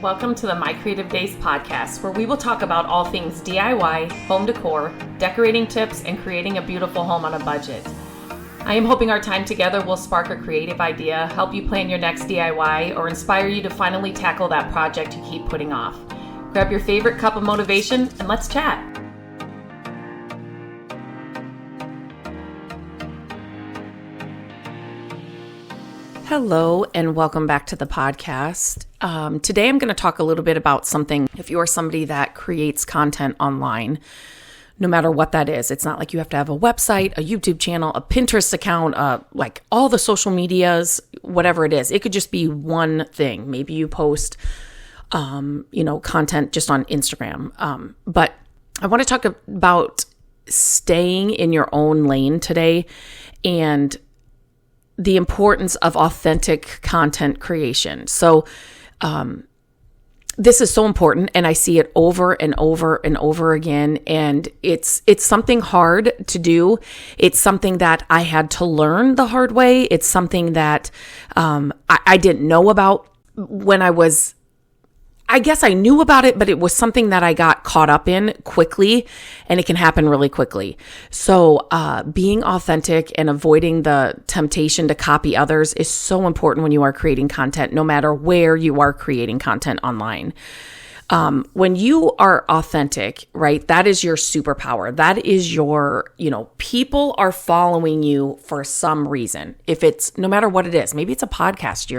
Welcome to the My Creative Days podcast, where we will talk about all things DIY, home decor, decorating tips, and creating a beautiful home on a budget. I am hoping our time together will spark a creative idea, help you plan your next DIY, or inspire you to finally tackle that project you keep putting off. Grab your favorite cup of motivation and let's chat. Hello and welcome back to the podcast. Today I'm going to talk a little bit about something. If you are somebody that creates content online, no matter what that is, it's not like you have to have a website, a YouTube channel, a Pinterest account, like all the social medias, whatever it is. It could just be one thing. Maybe you post, content just on Instagram. But I want to talk about staying in your own lane today and the importance of authentic content creation. So, this is so important, and I see it over and over and over again. And it's something hard to do. It's something that I had to learn the hard way. It's something that I didn't know about when I guess I knew about it, but it was something that I got caught up in quickly, and it can happen really quickly. So being authentic and avoiding the temptation to copy others is so important when you are creating content, no matter where you are creating content online. When you are authentic, right, that is your superpower. That is your, people are following you for some reason. If it's, no matter what it is, maybe it's a podcast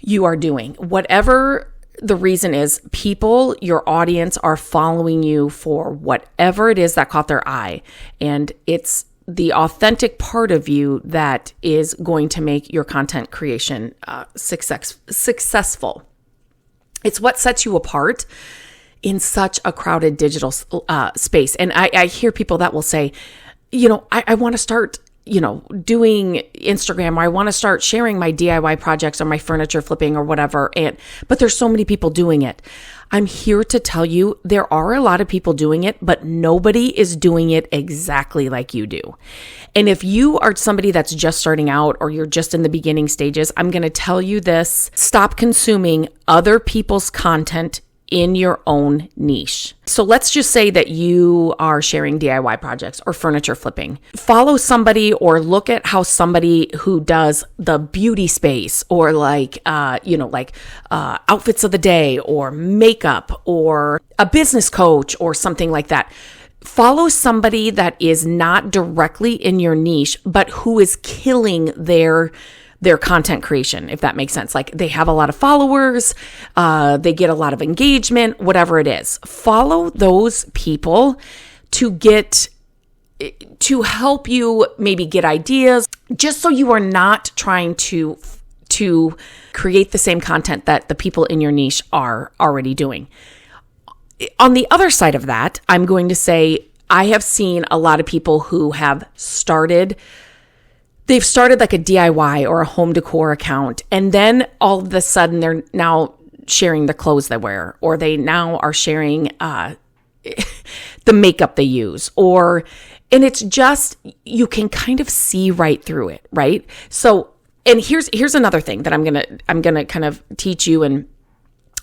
you are doing, whatever the reason is, people, your audience, are following you for whatever it is that caught their eye. And it's the authentic part of you that is going to make your content creation successful. It's what sets you apart in such a crowded digital space. And I hear people that will say, I want to start doing Instagram, or I want to start sharing my DIY projects or my furniture flipping or whatever. But there's so many people doing it. I'm here to tell you there are a lot of people doing it, but nobody is doing it exactly like you do. And if you are somebody that's just starting out, or you're just in the beginning stages, I'm going to tell you this: stop consuming other people's content in your own niche. So let's just say that you are sharing DIY projects or furniture flipping. Follow somebody or look at how somebody who does the beauty space, or outfits of the day, or makeup, or a business coach, or something like that. Follow somebody that is not directly in your niche, but who is killing their content creation, if that makes sense. Like, they have a lot of followers, they get a lot of engagement, whatever it is. Follow those people to help you maybe get ideas, just so you are not trying to create the same content that the people in your niche are already doing. On the other side of that, I'm going to say I have seen a lot of people who have they've started like a DIY or a home decor account, and then all of a sudden they're now sharing the clothes they wear, or they now are sharing the makeup they use, and it's just, you can kind of see right through it, right? So, and here's another thing that I'm gonna kind of teach you. And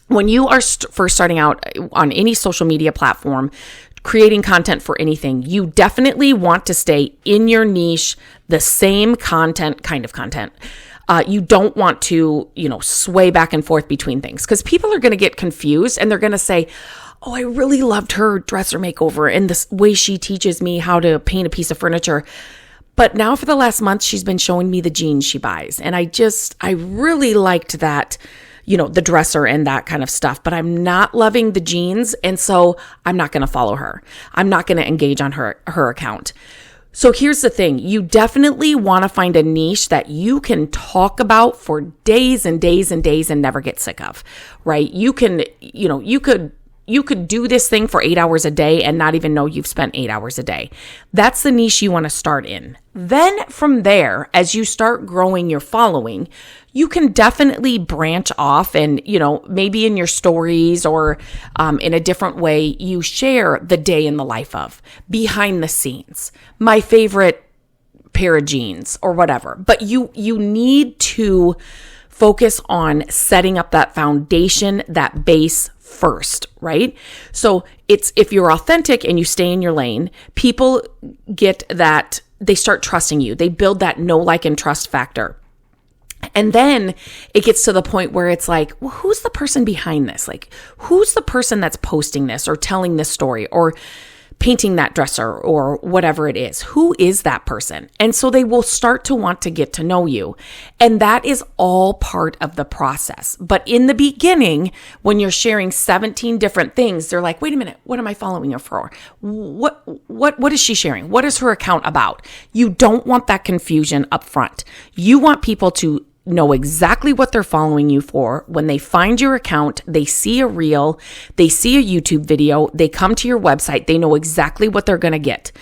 when you are first starting out on any social media platform, creating content for anything, you definitely want to stay in your niche, the same kind of content. You don't want to, sway back and forth between things, because people are going to get confused, and they're going to say, oh, I really loved her dresser makeover and this way she teaches me how to paint a piece of furniture. But now for the last month, she's been showing me the jeans she buys. And I really liked that, the dresser and that kind of stuff, but I'm not loving the jeans. And so I'm not going to follow her. I'm not going to engage on her account. So here's the thing. You definitely want to find a niche that you can talk about for days and days and days and never get sick of, right? You could do this thing for 8 hours a day and not even know you've spent 8 hours a day. That's the niche you want to start in. Then from there, as you start growing your following, you can definitely branch off and, maybe in your stories or in a different way, you share the day in the life of, behind the scenes, my favorite pair of jeans or whatever. But you need to focus on setting up that foundation, that base first, right? So it's, if you're authentic and you stay in your lane, people get that, they start trusting you. They build that know, like, and trust factor. And then it gets to the point where it's like, well, who's the person behind this? Like, who's the person that's posting this or telling this story or painting that dresser or whatever it is? Who is that person? And so they will start to want to get to know you. And that is all part of the process. But in the beginning, when you're sharing 17 different things, they're like, wait a minute, what am I following her for? What is she sharing? What is her account about? You don't want that confusion up front. You want people to know exactly what they're following you for. When they find your account, they see a reel, they see a YouTube video, they come to your website, they know exactly what they're going to get.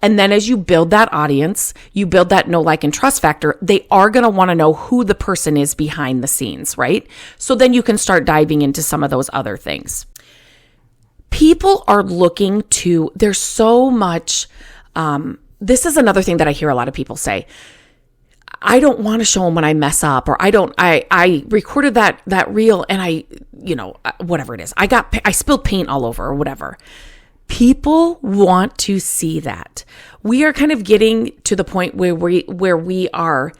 And then as you build that audience, you build that know, like, and trust factor, they are going to want to know who the person is behind the scenes, right? So then you can start diving into some of those other things. People are looking to, there's so much, this is another thing that I hear a lot of people say, I don't want to show them when I mess up, or I recorded that reel and I, whatever it is, I spilled paint all over or whatever. People want to see that. We are kind of getting to the point where we are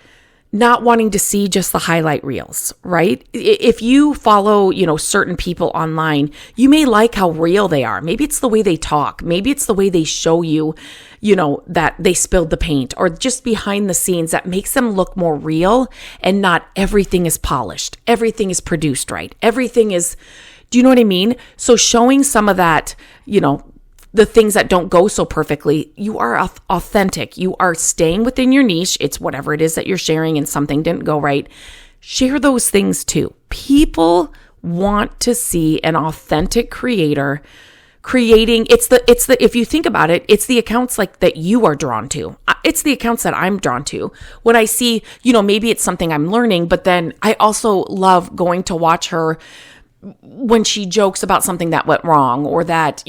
not wanting to see just the highlight reels, right? If you follow, certain people online, you may like how real they are. Maybe it's the way they talk. Maybe it's the way they show you, that they spilled the paint, or just behind the scenes that makes them look more real, and not everything is polished. Everything is produced right. Everything is, do you know what I mean? So showing some of that, the things that don't go so perfectly, you are authentic. You are staying within your niche. It's whatever it is that you're sharing and something didn't go right. Share those things too. People want to see an authentic creator creating. It's the, if you think about it, it's the accounts like that you are drawn to. It's the accounts that I'm drawn to. When I see, maybe it's something I'm learning, but then I also love going to watch her when she jokes about something that went wrong, or that,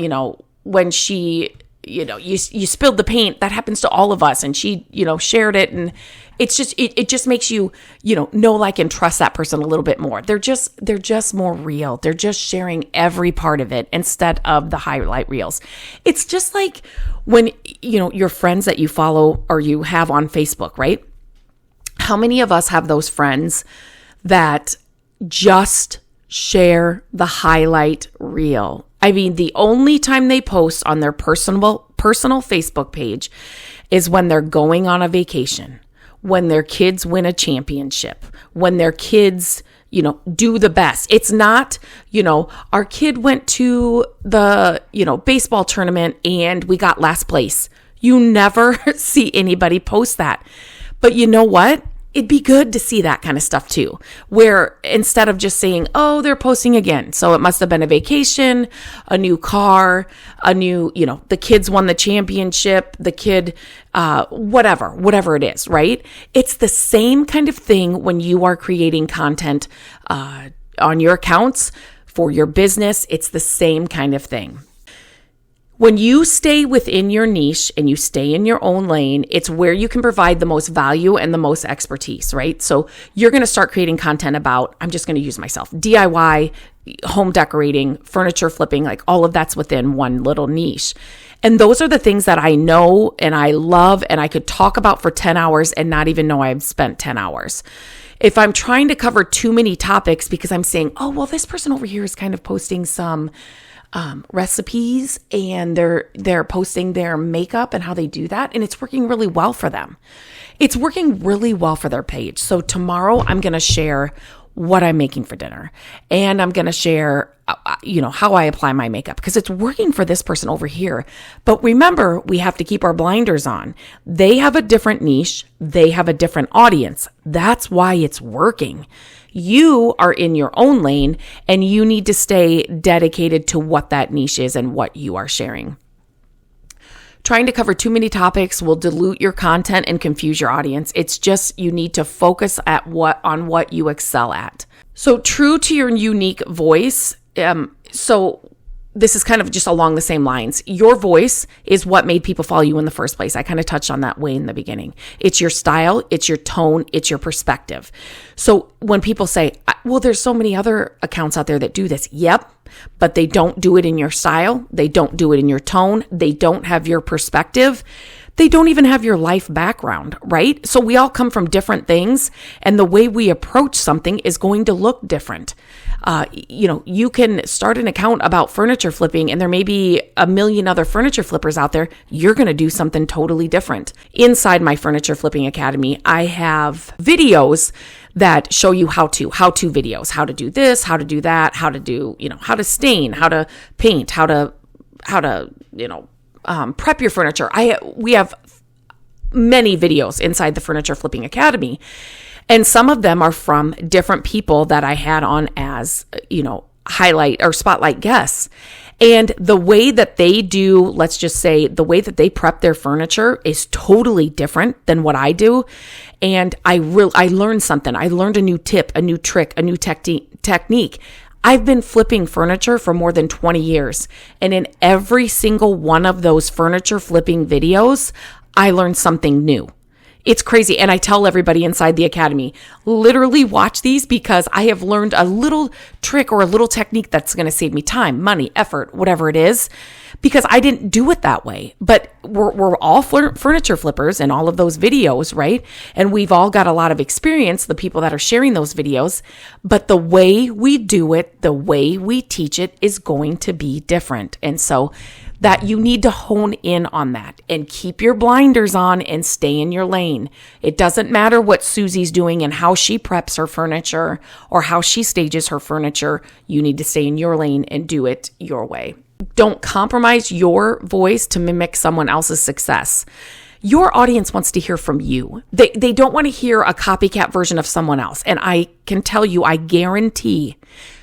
when she, you spilled the paint, that happens to all of us. And she, shared it. And it's just, it just makes you, know, like, and trust that person a little bit more. They're just more real. They're just sharing every part of it instead of the highlight reels. It's just like when, your friends that you follow or you have on Facebook, right? How many of us have those friends that just share the highlight reel? I mean, the only time they post on their personal Facebook page is when they're going on a vacation, when their kids win a championship, when their kids, do the best. It's not, our kid went to the, baseball tournament and we got last place. You never see anybody post that. But you know what? It'd be good to see that kind of stuff too, where instead of just saying, oh, they're posting again, so it must have been a vacation, a new car, a new, the kids won the championship, the kid, whatever it is, right? It's the same kind of thing when you are creating content on your accounts for your business. It's the same kind of thing. When you stay within your niche and you stay in your own lane, it's where you can provide the most value and the most expertise, right? So you're going to start creating content about, I'm just going to use myself, DIY, home decorating, furniture flipping, like all of that's within one little niche. And those are the things that I know and I love and I could talk about for 10 hours and not even know I've spent 10 hours. If I'm trying to cover too many topics because I'm saying, oh, well, this person over here is kind of posting some recipes and they're posting their makeup and how they do that, and it's working really well for them. It's working really well for their page. So tomorrow I'm going to share what I'm making for dinner, and I'm going to share how I apply my makeup because it's working for this person over here. But remember, we have to keep our blinders on. They have a different niche. They have a different audience. That's why it's working. You are in your own lane and you need to stay dedicated to what that niche is and what you are sharing. Trying to cover too many topics will dilute your content and confuse your audience. It's just, you need to focus on what you excel at. So true to your unique voice. So this is kind of just along the same lines. Your voice is what made people follow you in the first place. I kind of touched on that way in the beginning. It's your style, it's your tone, it's your perspective. So when people say, well, there's so many other accounts out there that do this. Yep, but they don't do it in your style. They don't do it in your tone. They don't have your perspective. They don't even have your life background, right? So we all come from different things, and the way we approach something is going to look different. You can start an account about furniture flipping, and there may be a million other furniture flippers out there. You're going to do something totally different. Inside my Furniture Flipping Academy, I have videos that show you how-to videos, how to do this, how to do that, how to do, how to stain, how to paint, how to prep your furniture. We have many videos inside the Furniture Flipping Academy, and some of them are from different people that I had on as, highlight or spotlight guests. And the way that they do, let's just say the way that they prep their furniture is totally different than what I do. And I learned something. I learned a new tip, a new trick, a new technique. I've been flipping furniture for more than 20 years. And in every single one of those furniture flipping videos, I learned something new. It's crazy. And I tell everybody inside the academy, literally watch these, because I have learned a little trick or a little technique that's going to save me time, money, effort, whatever it is, because I didn't do it that way. But we're all furniture flippers in all of those videos, right? And we've all got a lot of experience, the people that are sharing those videos. But the way we do it, the way we teach it is going to be different. And so that you need to hone in on that and keep your blinders on and stay in your lane. It doesn't matter what Susie's doing and how she preps her furniture or how she stages her furniture. You need to stay in your lane and do it your way. Don't compromise your voice to mimic someone else's success. Your audience wants to hear from you. They don't want to hear a copycat version of someone else. And I can tell you, I guarantee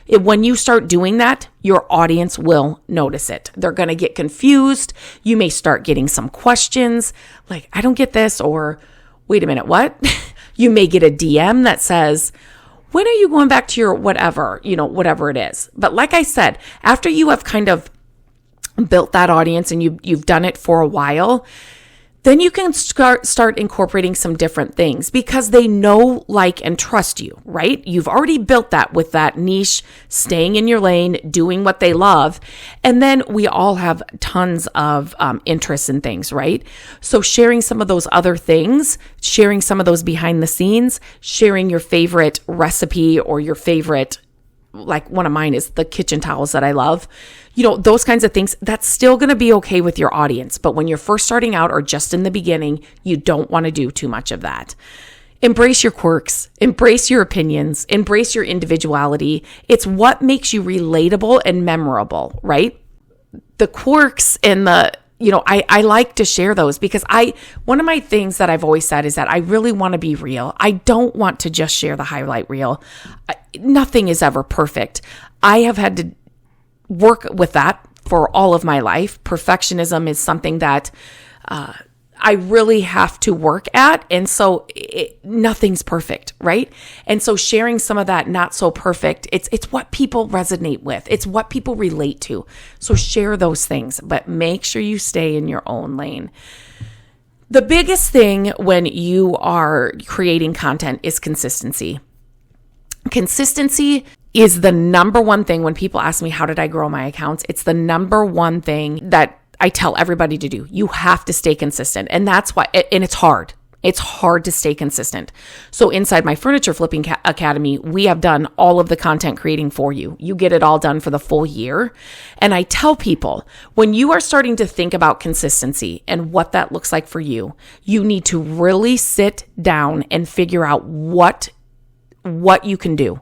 when you start doing that, your audience will notice it. They're going to get confused. You may start getting some questions like, I don't get this, or wait a minute, what? You may get a DM that says, when are you going back to your whatever, whatever it is. But like I said, after you have kind of built that audience and you've done it for a while, then you can start incorporating some different things because they know, like, and trust you, right? You've already built that with that niche, staying in your lane, doing what they love. And then we all have tons of interests in things, right? So sharing some of those other things, sharing some of those behind the scenes, sharing your favorite recipe or your favorite, like one of mine is the kitchen towels that I love. Those kinds of things, that's still going to be okay with your audience. But when you're first starting out or just in the beginning, you don't want to do too much of that. Embrace your quirks, embrace your opinions, embrace your individuality. It's what makes you relatable and memorable, right? The quirks and I like to share those because one of my things that I've always said is that I really want to be real. I don't want to just share the highlight reel. Nothing is ever perfect. I have had to work with that for all of my life. Perfectionism is something that I really have to work at. And so nothing's perfect, right? And so sharing some of that not so perfect, it's what people resonate with. It's what people relate to. So share those things, but make sure you stay in your own lane. The biggest thing when you are creating content is consistency. Consistency is the number one thing when people ask me, how did I grow my accounts? It's the number one thing that I tell everybody to do. You have to stay consistent. And that's why, and it's hard. It's hard to stay consistent. So inside my Furniture Flipping Academy, we have done all of the content creating for you. You get it all done for the full year. And I tell people, when you are starting to think about consistency and what that looks like for you, you need to really sit down and figure out what you can do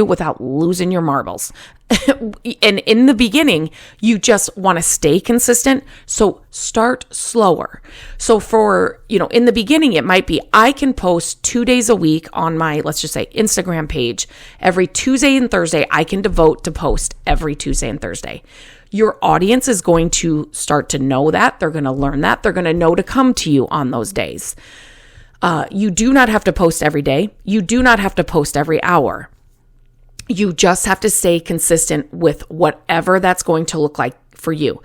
without losing your marbles. And in the beginning, you just want to stay consistent. So start slower. So for, in the beginning, it might be, I can post 2 days a week on my, let's just say, Instagram page. Every Tuesday and Thursday, I can devote to post every Tuesday and Thursday. Your audience is going to start to know that. They're going to learn that. They're going to know to come to you on those days. You do not have to post every day. You do not have to post every hour. You just have to stay consistent with whatever that's going to look like for you.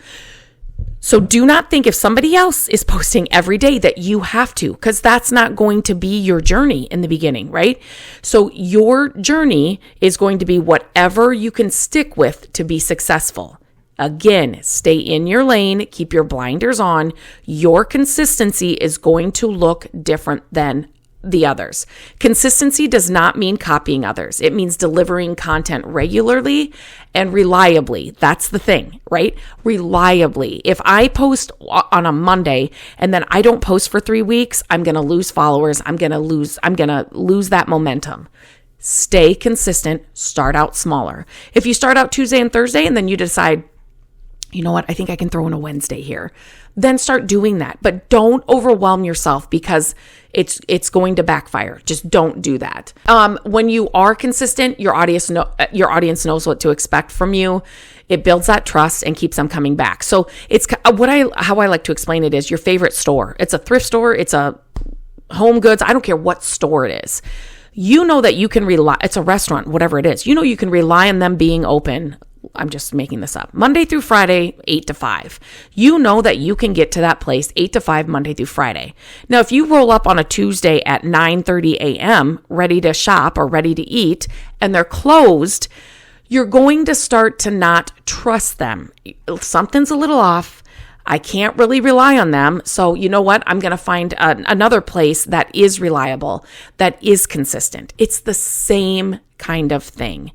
So do not think if somebody else is posting every day that you have to, because that's not going to be your journey in the beginning, right? So your journey is going to be whatever you can stick with to be successful. Again, stay in your lane, keep your blinders on. Your consistency is going to look different than the others. Consistency does not mean copying others. It means delivering content regularly and reliably. That's the thing, right? Reliably. If I post on a Monday and then I don't post for 3 weeks, I'm going to lose followers. I'm going to lose that momentum. Stay consistent. Start out smaller. If you start out Tuesday and Thursday and then you decide, you know what, I think I can throw in a Wednesday here, then start doing that. But don't overwhelm yourself because it's going to backfire. Just don't do that. When you are consistent, your audience knows what to expect from you. It builds that trust and keeps them coming back. So it's how I like to explain it is your favorite store. It's a thrift store. It's a home goods. I don't care what store it is. You know that you can rely. It's a restaurant, whatever it is. You know you can rely on them being open. I'm just making this up. Monday through Friday, 8 to 5. You know that you can get to that place 8 to 5 Monday through Friday. Now, if you roll up on a Tuesday at 9:30 a.m. ready to shop or ready to eat and they're closed, you're going to start to not trust them. Something's a little off. I can't really rely on them. So you know what? I'm going to find another place that is reliable, that is consistent. It's the same kind of thing.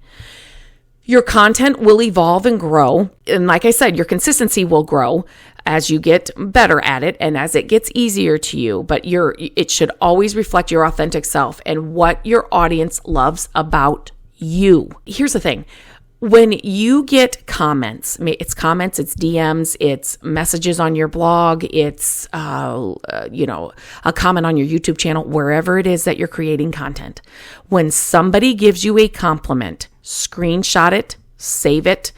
Your content will evolve and grow. And like I said, your consistency will grow as you get better at it and as it gets easier to you. But it should always reflect your authentic self and what your audience loves about you. Here's the thing. When you get comments, it's DMs, it's messages on your blog, it's a comment on your YouTube channel, wherever it is that you're creating content. When somebody gives you a compliment, screenshot it, save it,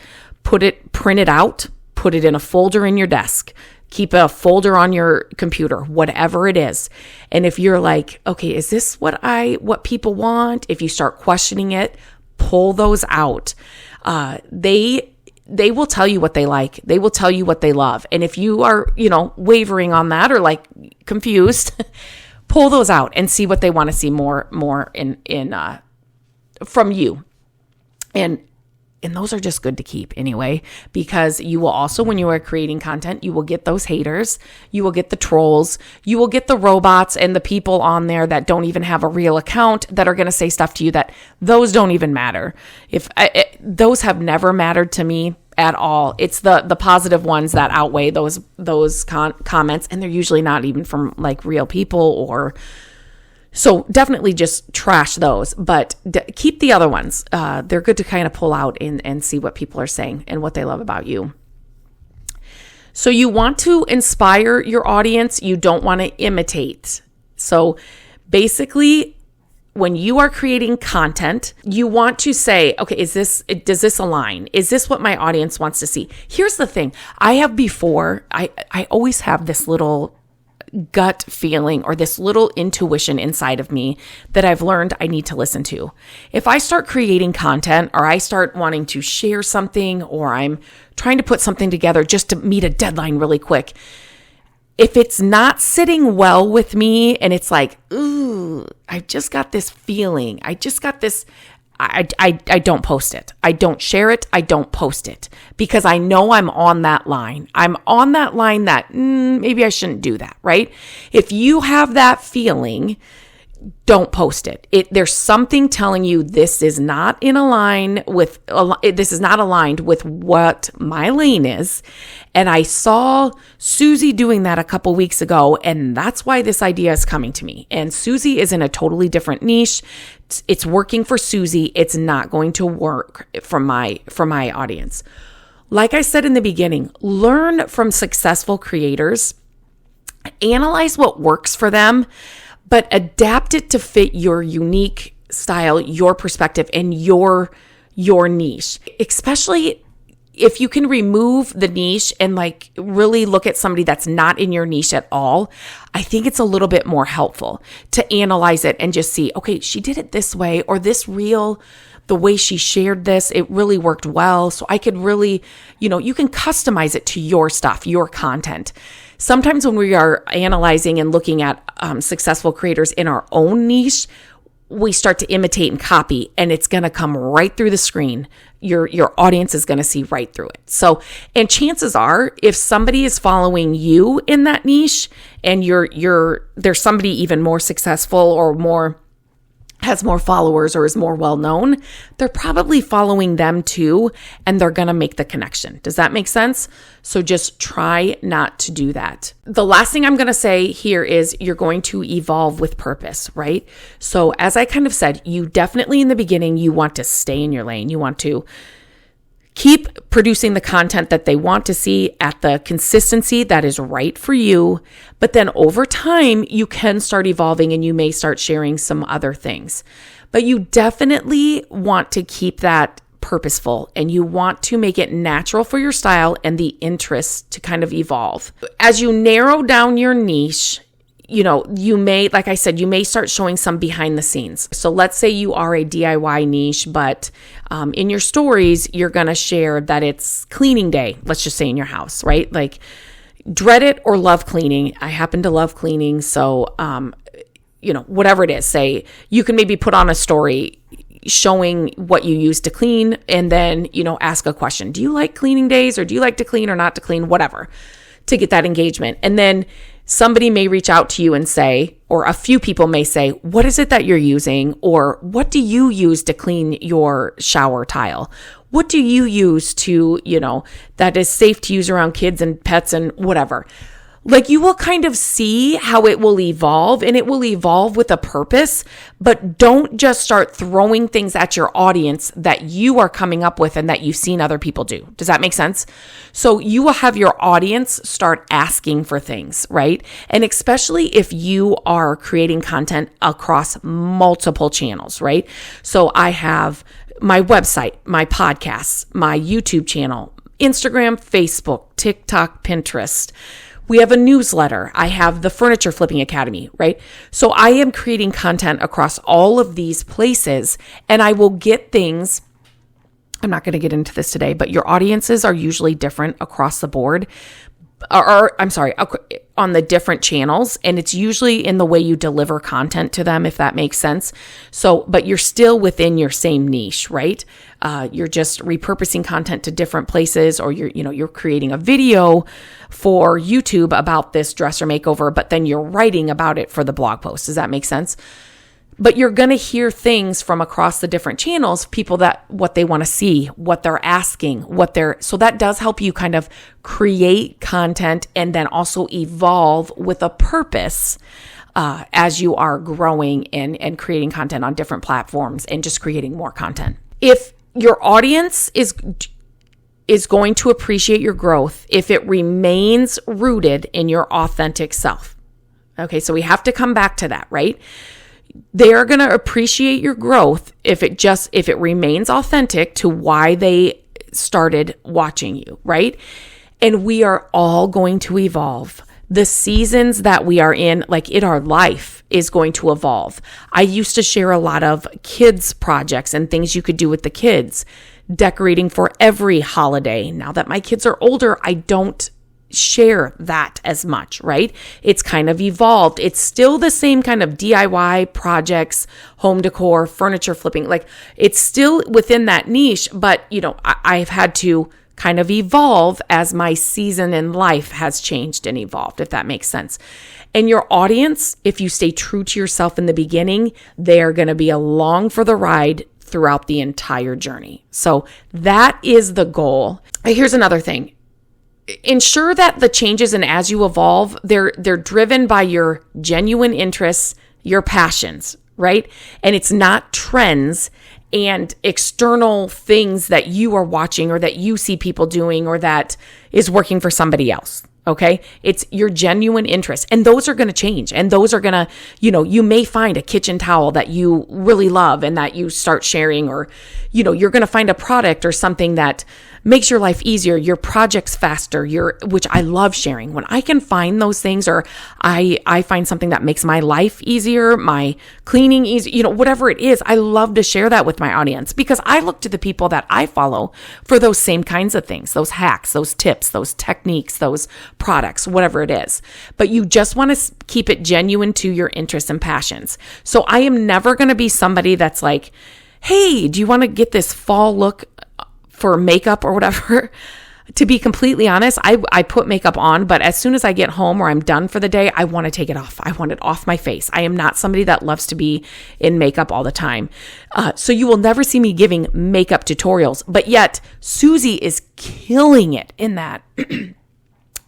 print it out, put it in a folder in your desk, keep a folder on your computer, whatever it is. And if you're like, okay, is this what people want? If you start questioning it, pull those out. They will tell you what they like. They will tell you what they love. And if you are, wavering on that or like confused, pull those out and see what they want to see more in from you. And those are just good to keep anyway, because you will also, when you are creating content, you will get those haters, you will get the trolls, you will get the robots and the people on there that don't even have a real account that are going to say stuff to you that those don't even matter. Those have never mattered to me at all. It's the positive ones that outweigh those comments, and they're usually not even from like real people or. So definitely just trash those, but keep the other ones. They're good to kind of pull out and see what people are saying and what they love about you. So you want to inspire your audience. You don't want to imitate. So basically, when you are creating content, you want to say, okay, does this align? Is this what my audience wants to see? Here's the thing. I always have this little gut feeling or this little intuition inside of me that I've learned I need to listen to. If I start creating content or I start wanting to share something or I'm trying to put something together just to meet a deadline really quick, if it's not sitting well with me and it's like, ooh, I just got this feeling, I don't post it. I don't share it. I don't post it because I know I'm on that line. I'm on that line that maybe I shouldn't do that, right? If you have that feeling, don't post it. There's something telling you this is not aligned with what my lane is. And I saw Susie doing that a couple weeks ago, and that's why this idea is coming to me. And Susie is in a totally different niche. It's working for Susie. It's not going to work for my audience. Like I said in the beginning, learn from successful creators, analyze what works for them, but adapt it to fit your unique style, your perspective, and your niche. Especially if you can remove the niche and like really look at somebody that's not in your niche at all, I think it's a little bit more helpful to analyze it and just see, okay, she did it this way, or this reel the way she shared this, it really worked well. So I could really, you can customize it to your stuff, your content. Sometimes when we are analyzing and looking at successful creators in our own niche, we start to imitate and copy, and it's going to come right through the screen. Your audience is going to see right through it. So, and chances are, if somebody is following you in that niche and there's somebody even more successful or has more followers or is more well-known, they're probably following them too, and they're going to make the connection. Does that make sense? So just try not to do that. The last thing I'm going to say here is you're going to evolve with purpose, right? So as I kind of said, you definitely in the beginning, you want to stay in your lane. You want to keep producing the content that they want to see at the consistency that is right for you. But then over time, you can start evolving and you may start sharing some other things. But you definitely want to keep that purposeful and you want to make it natural for your style and the interest to kind of evolve. As you narrow down your niche, you may, like I said, you may start showing some behind the scenes. So let's say you are a DIY niche, but in your stories, you're going to share that it's cleaning day. Let's just say in your house, right? Like dread it or love cleaning. I happen to love cleaning. So, whatever it is, say you can maybe put on a story showing what you use to clean and then, ask a question. Do you like cleaning days or do you like to clean or not to clean? Whatever, to get that engagement. And then somebody may reach out to you and say, or a few people may say, what is it that you're using? Or what do you use to clean your shower tile? What do you use to, that is safe to use around kids and pets and whatever? Like you will kind of see how it will evolve, and it will evolve with a purpose, but don't just start throwing things at your audience that you are coming up with and that you've seen other people do. Does that make sense? So you will have your audience start asking for things, right? And especially if you are creating content across multiple channels, right? So I have my website, my podcasts, my YouTube channel, Instagram, Facebook, TikTok, Pinterest. We have a newsletter. I have the Furniture Flipping Academy, right? So I am creating content across all of these places, and I will get things. I'm not going to get into this today, but your audiences are usually different across the board. On the different channels, and it's usually in the way you deliver content to them, if that makes sense. So, but you're still within your same niche, right? You're just repurposing content to different places, or you're creating a video for YouTube about this dresser makeover, but then you're writing about it for the blog post. Does that make sense? But you're going to hear things from across the different channels, people what they want to see, what they're asking, so that does help you kind of create content and then also evolve with a purpose as you are growing and creating content on different platforms and just creating more content. If your audience is going to appreciate your growth, if it remains rooted in your authentic self. Okay, so we have to come back to that, right? They are going to appreciate your growth if it remains authentic to why they started watching you, right? And we are all going to evolve. The seasons that we are in, like in our life, is going to evolve. I used to share a lot of kids projects and things you could do with the kids, decorating for every holiday. Now that my kids are older, I don't share that as much, right? It's kind of evolved. It's still the same kind of DIY projects, home decor, furniture flipping. Like it's still within that niche, but I've had to kind of evolve as my season in life has changed and evolved, if that makes sense. And your audience, if you stay true to yourself in the beginning, they are going to be along for the ride throughout the entire journey. So that is the goal. Here's another thing. Ensure that the changes and as you evolve, they're driven by your genuine interests, your passions, right? And it's not trends and external things that you are watching or that you see people doing or that is working for somebody else. Okay. It's your genuine interest. And those are going to change. And those are going to, you may find a kitchen towel that you really love and that you start sharing, or, you're going to find a product or something that makes your life easier, your projects faster, which I love sharing. When I can find those things, or I find something that makes my life easier, my cleaning easier, whatever it is, I love to share that with my audience, because I look to the people that I follow for those same kinds of things, those hacks, those tips, those techniques, those products, whatever it is. But you just want to keep it genuine to your interests and passions. So I am never going to be somebody that's like, hey, do you want to get this fall look for makeup or whatever? To be completely honest, I put makeup on, but as soon as I get home or I'm done for the day, I want to take it off. I want it off my face. I am not somebody that loves to be in makeup all the time. So you will never see me giving makeup tutorials, but yet Susie is killing it in that.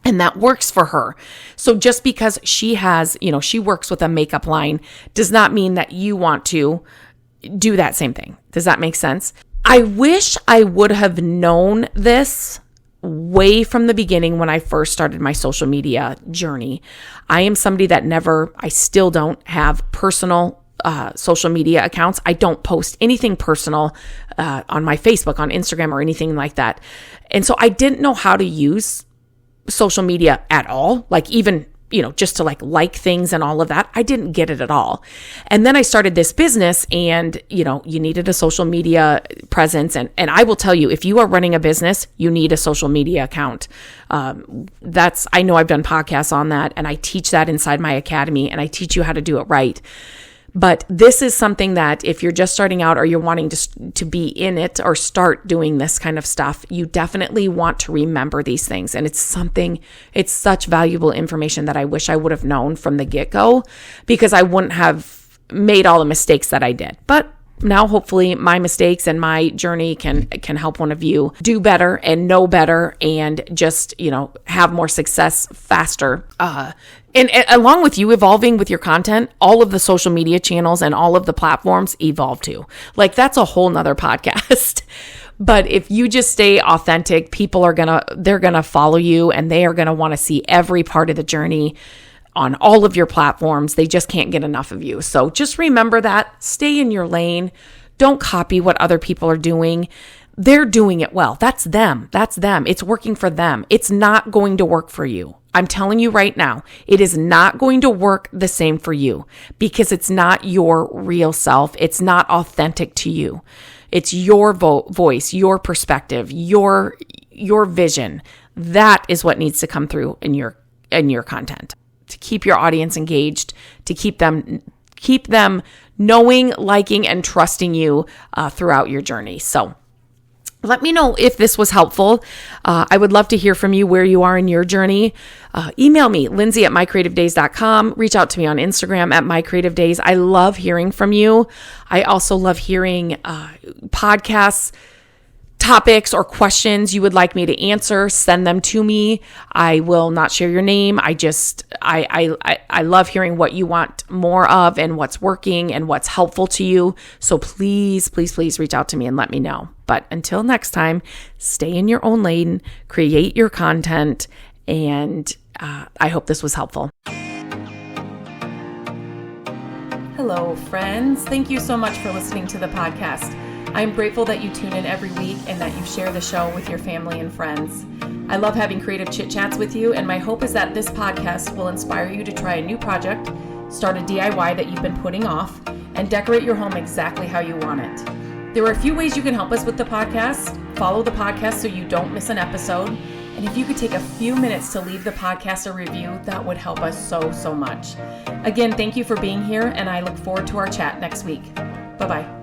And that works for her. So just because she has, she works with a makeup line does not mean that you want to do that same thing. Does that make sense? I wish I would have known this way from the beginning when I first started my social media journey. I am somebody that I still don't have personal social media accounts. I don't post anything personal on my Facebook, on Instagram, or anything like that. And so I didn't know how to use social media at all, like even just to like things and all of that. I didn't get it at all. And then I started this business, and, you needed a social media presence. And I will tell you, if you are running a business, you need a social media account. I know I've done podcasts on that, and I teach that inside my academy, and I teach you how to do it right. But this is something that if you're just starting out, or you're wanting to be in it or start doing this kind of stuff, you definitely want to remember these things. And it's such valuable information that I wish I would have known from the get-go, because I wouldn't have made all the mistakes that I did. But now hopefully my mistakes and my journey can help one of you do better and know better, and just, have more success faster. And along with you evolving with your content, all of the social media channels and all of the platforms evolve too. Like, that's a whole nother podcast. But if you just stay authentic, people they're gonna follow you, and they are gonna want to see every part of the journey on all of your platforms. They just can't get enough of you. So just remember that. Stay in your lane. Don't copy what other people are doing. They're doing it well. That's them. It's working for them. It's not going to work for you. I'm telling you right now, it is not going to work the same for you, because it's not your real self. It's not authentic to you. It's your voice, your perspective, your vision. That is what needs to come through in your content, to keep your audience engaged, to keep them knowing, liking, and trusting you throughout your journey. So let me know if this was helpful. I would love to hear from you, where you are in your journey. Email me, Lindsay@mycreativedays.com. Reach out to me on Instagram @mycreativedays. I love hearing from you. I also love hearing podcasts, topics, or questions you would like me to answer. Send them to me. I will not share your name. I love hearing what you want more of, and what's working, and what's helpful to you. So please, please, please reach out to me and let me know. But until next time, stay in your own lane, create your content, and I hope this was helpful. Hello, friends. Thank you so much for listening to the podcast. I'm grateful that you tune in every week, and that you share the show with your family and friends. I love having creative chit chats with you, and my hope is that this podcast will inspire you to try a new project, start a DIY that you've been putting off, and decorate your home exactly how you want it. There are a few ways you can help us with the podcast. Follow the podcast so you don't miss an episode. And if you could take a few minutes to leave the podcast a review, that would help us so, so much. Again, thank you for being here, and I look forward to our chat next week. Bye-bye.